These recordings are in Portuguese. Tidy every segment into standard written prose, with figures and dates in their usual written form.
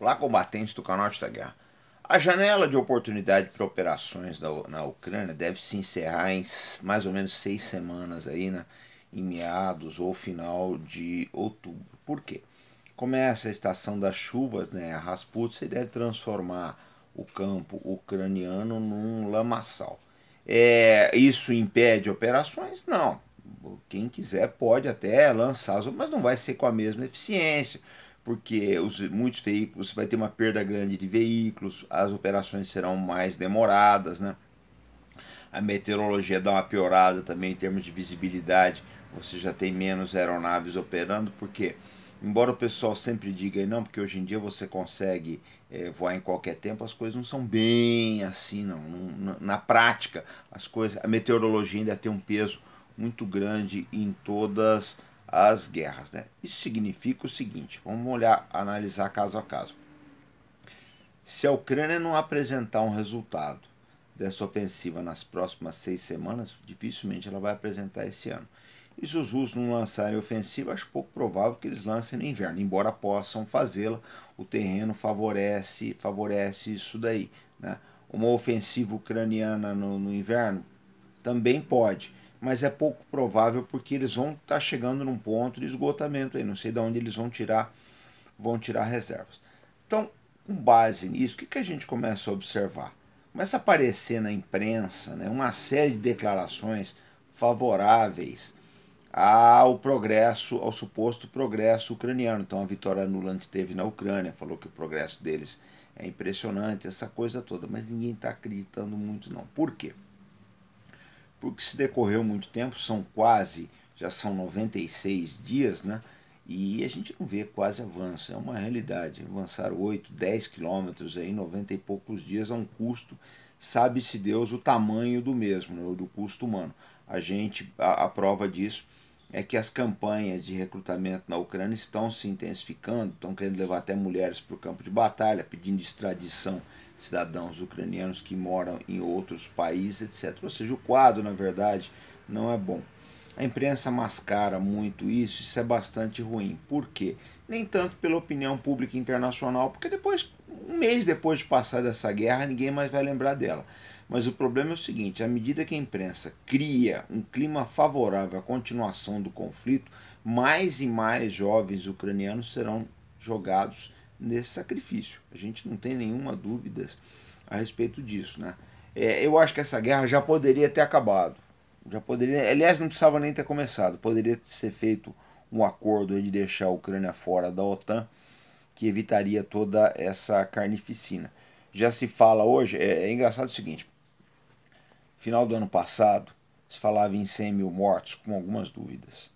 Olá, combatentes do Norte da Guerra. A janela de oportunidade para operações na Ucrânia deve se encerrar em mais ou menos 6 semanas aí, né, em meados ou final de outubro. Por quê? Começa a estação das chuvas, né, a Rasputsia, e deve transformar o campo ucraniano num lamaçal. Isso impede operações? Não. Quem quiser pode até lançar, mas não vai ser com a mesma eficiência, porque muitos veículos, vai ter uma perda grande de veículos, as operações serão mais demoradas, né? A meteorologia dá uma piorada também em termos de visibilidade, você já tem menos aeronaves operando, porque embora o pessoal sempre diga não, porque hoje em dia você consegue voar em qualquer tempo, as coisas não são bem assim, não. Na prática, as coisas, a meteorologia ainda tem um peso muito grande em todas as guerras, né? Isso significa o seguinte: vamos olhar, analisar caso a caso. Se a Ucrânia não apresentar um resultado dessa ofensiva nas próximas 6 semanas, dificilmente ela vai apresentar esse ano. E se os russos não lançarem ofensiva, acho pouco provável que eles lancem no inverno, embora possam fazê-la, o terreno favorece isso daí. Né? Uma ofensiva ucraniana no inverno também pode, mas é pouco provável porque eles vão estar chegando num ponto de esgotamento aí, não sei de onde eles vão tirar reservas. Então, com base nisso, o que a gente começa a observar? Começa a aparecer na imprensa, né, uma série de declarações favoráveis ao progresso, ao suposto progresso ucraniano. Então a Vitória Nuland esteve na Ucrânia, falou que o progresso deles é impressionante, essa coisa toda, mas ninguém está acreditando muito não. Por quê? Porque se decorreu muito tempo, já são 96 dias, né? E a gente não vê quase avanço, é uma realidade. Avançar 8, 10 quilômetros em 90 e poucos dias é um custo, sabe-se Deus o tamanho do mesmo, né, do custo humano. A prova disso é que as campanhas de recrutamento na Ucrânia estão se intensificando, estão querendo levar até mulheres para o campo de batalha, pedindo extradição de cidadãos ucranianos que moram em outros países, etc. Ou seja, o quadro, na verdade, não é bom. A imprensa mascara muito isso é bastante ruim. Por quê? Nem tanto pela opinião pública internacional, porque depois, um mês depois de passar dessa guerra, ninguém mais vai lembrar dela. Mas o problema é o seguinte: à medida que a imprensa cria um clima favorável à continuação do conflito, mais e mais jovens ucranianos serão jogados nesse sacrifício. A gente não tem nenhuma dúvida a respeito disso, né? Eu acho que essa guerra já poderia ter acabado. Já poderia, aliás, não precisava nem ter começado. Poderia ser feito um acordo de deixar a Ucrânia fora da OTAN, que evitaria toda essa carnificina. Já se fala hoje, é engraçado o seguinte: final do ano passado se falava em 100 mil mortos, com algumas dúvidas.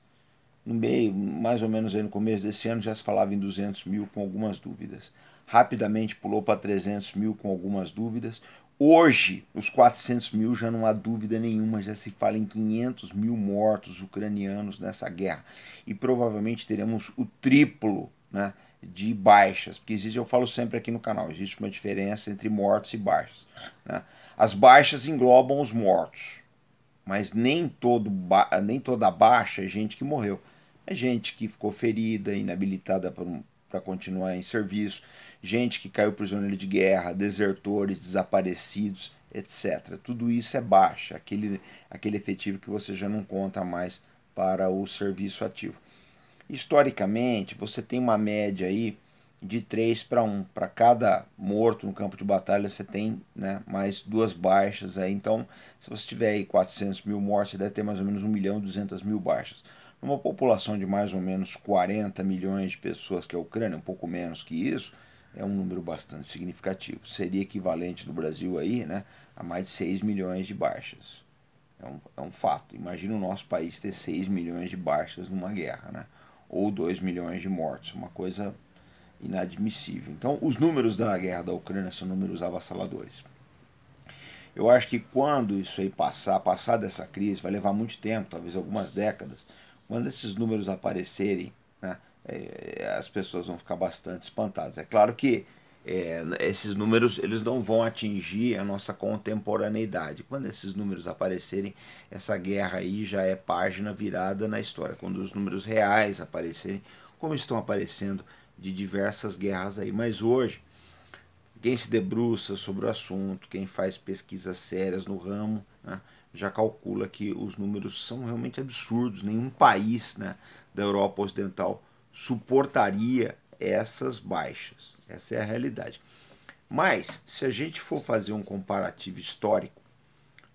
No meio, mais ou menos aí no começo desse ano, já se falava em 200 mil com algumas dúvidas. Rapidamente pulou para 300 mil com algumas dúvidas. Hoje, os 400 mil já não há dúvida nenhuma, já se fala em 500 mil mortos ucranianos nessa guerra. E provavelmente teremos o triplo, né, de baixas, porque existe, eu falo sempre aqui no canal, existe uma diferença entre mortos e baixas. Né? As baixas englobam os mortos, mas nem toda baixa é gente que morreu. É gente que ficou ferida, inabilitada para continuar em serviço, gente que caiu prisioneiro de guerra, desertores, desaparecidos, etc. Tudo isso é baixa, aquele efetivo que você já não conta mais para o serviço ativo. Historicamente, você tem uma média aí de 3 para 1. Para cada morto no campo de batalha, você tem, né, mais duas baixas. Aí. Então, se você tiver aí 400 mil mortos, você deve ter mais ou menos 1 milhão e 200 mil baixas. Numa população de mais ou menos 40 milhões de pessoas, que é a Ucrânia, um pouco menos que isso, é um número bastante significativo. Seria equivalente no Brasil aí, né, a mais de 6 milhões de baixas. É um fato. Imagina o nosso país ter 6 milhões de baixas numa guerra, né? Ou 2 milhões de mortos, uma coisa inadmissível. Então, os números da guerra da Ucrânia são números avassaladores. Eu acho que quando isso aí passar dessa crise, vai levar muito tempo, talvez algumas décadas, quando esses números aparecerem, né, as pessoas vão ficar bastante espantadas. É claro que esses números eles não vão atingir a nossa contemporaneidade. Quando esses números aparecerem, essa guerra aí já é página virada na história. Quando os números reais aparecerem, como estão aparecendo de diversas guerras aí. Mas hoje, quem se debruça sobre o assunto, quem faz pesquisas sérias no ramo, né, já calcula que os números são realmente absurdos. Nenhum país, né, da Europa Ocidental suportaria essas baixas. Essa é a realidade. Mas, se a gente for fazer um comparativo histórico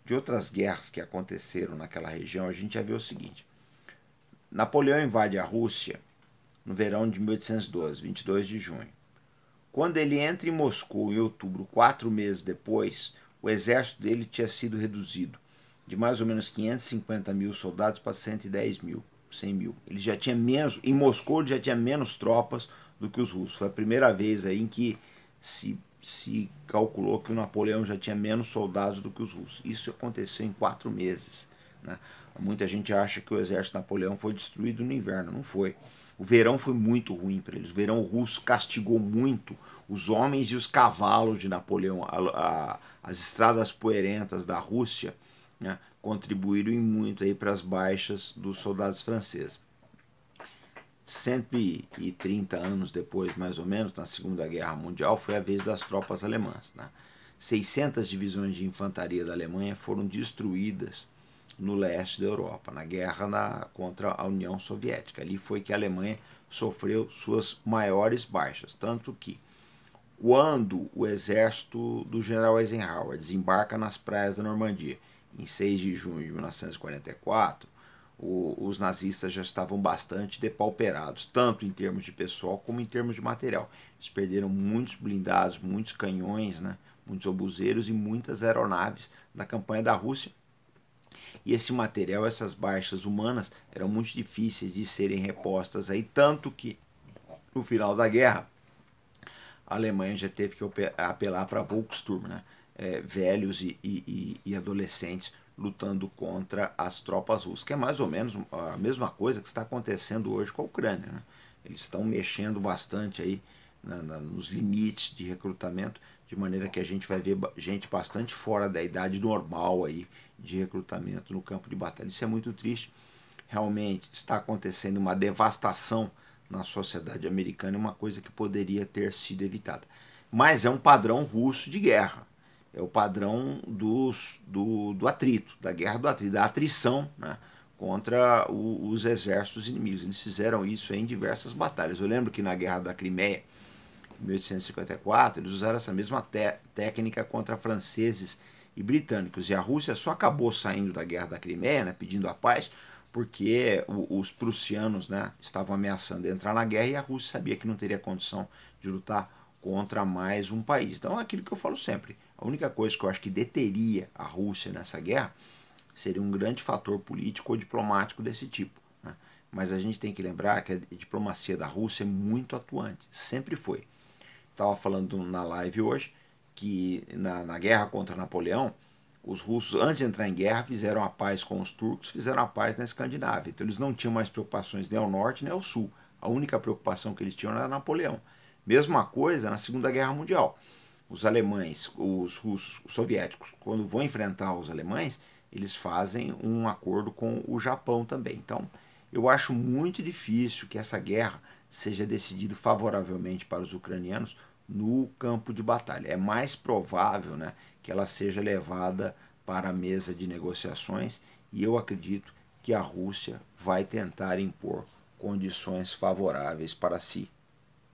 de outras guerras que aconteceram naquela região, a gente já vê o seguinte. Napoleão invade a Rússia no verão de 1812, 22 de junho. Quando ele entra em Moscou em outubro, 4 meses depois, o exército dele tinha sido reduzido de mais ou menos 550 mil soldados para 110 mil, 100 mil. Ele já tinha menos, em Moscou ele já tinha menos tropas do que os russos. Foi a primeira vez aí em que se calculou que o Napoleão já tinha menos soldados do que os russos. Isso aconteceu em 4 meses. Né? Muita gente acha que o exército de Napoleão foi destruído no inverno. Não foi. O verão foi muito ruim para eles. O verão russo castigou muito os homens e os cavalos de Napoleão. As estradas poeirentas da Rússia, né, contribuíram muito para as baixas dos soldados franceses. 130 anos depois, mais ou menos, na Segunda Guerra Mundial, foi a vez das tropas alemãs. Né? 600 divisões de infantaria da Alemanha foram destruídas no leste da Europa, na guerra contra a União Soviética. Ali foi que a Alemanha sofreu suas maiores baixas, tanto que quando o exército do general Eisenhower desembarca nas praias da Normandia, em 6 de junho de 1944, os nazistas já estavam bastante depauperados, tanto em termos de pessoal como em termos de material. Eles perderam muitos blindados, muitos canhões, né, muitos obuseiros e muitas aeronaves na campanha da Rússia. E esse material, essas baixas humanas, eram muito difíceis de serem repostas aí, tanto que no final da guerra a Alemanha já teve que apelar para Volksturm, né, velhos e adolescentes lutando contra as tropas russas, que é mais ou menos a mesma coisa que está acontecendo hoje com a Ucrânia. Né? Eles estão mexendo bastante aí nos limites de recrutamento, de maneira que a gente vai ver gente bastante fora da idade normal aí de recrutamento no campo de batalha. Isso é muito triste. Realmente está acontecendo uma devastação na sociedade americana, uma coisa que poderia ter sido evitada. Mas é um padrão russo de guerra. É o padrão do atrito, da guerra do atrito, da atrição, né, contra os exércitos inimigos. Eles fizeram isso em diversas batalhas. Eu lembro que na Guerra da Crimeia, em 1854, eles usaram essa mesma técnica contra franceses e britânicos. E a Rússia só acabou saindo da Guerra da Crimeia, né, pedindo a paz, porque os prussianos, né, estavam ameaçando entrar na guerra e a Rússia sabia que não teria condição de lutar contra mais um país. Então é aquilo que eu falo sempre. A única coisa que eu acho que deteria a Rússia nessa guerra seria um grande fator político ou diplomático desse tipo. Né? Mas a gente tem que lembrar que a diplomacia da Rússia é muito atuante, sempre foi. Estava falando na live hoje que na guerra contra Napoleão, os russos, antes de entrar em guerra, fizeram a paz com os turcos, fizeram a paz na Escandinávia. Então eles não tinham mais preocupações nem ao norte nem ao sul. A única preocupação que eles tinham era Napoleão. Mesma coisa na Segunda Guerra Mundial. Os alemães, os russos, os soviéticos, quando vão enfrentar os alemães, eles fazem um acordo com o Japão também. Então, eu acho muito difícil que essa guerra seja decidida favoravelmente para os ucranianos no campo de batalha. É mais provável, né, que ela seja levada para a mesa de negociações e eu acredito que a Rússia vai tentar impor condições favoráveis para si.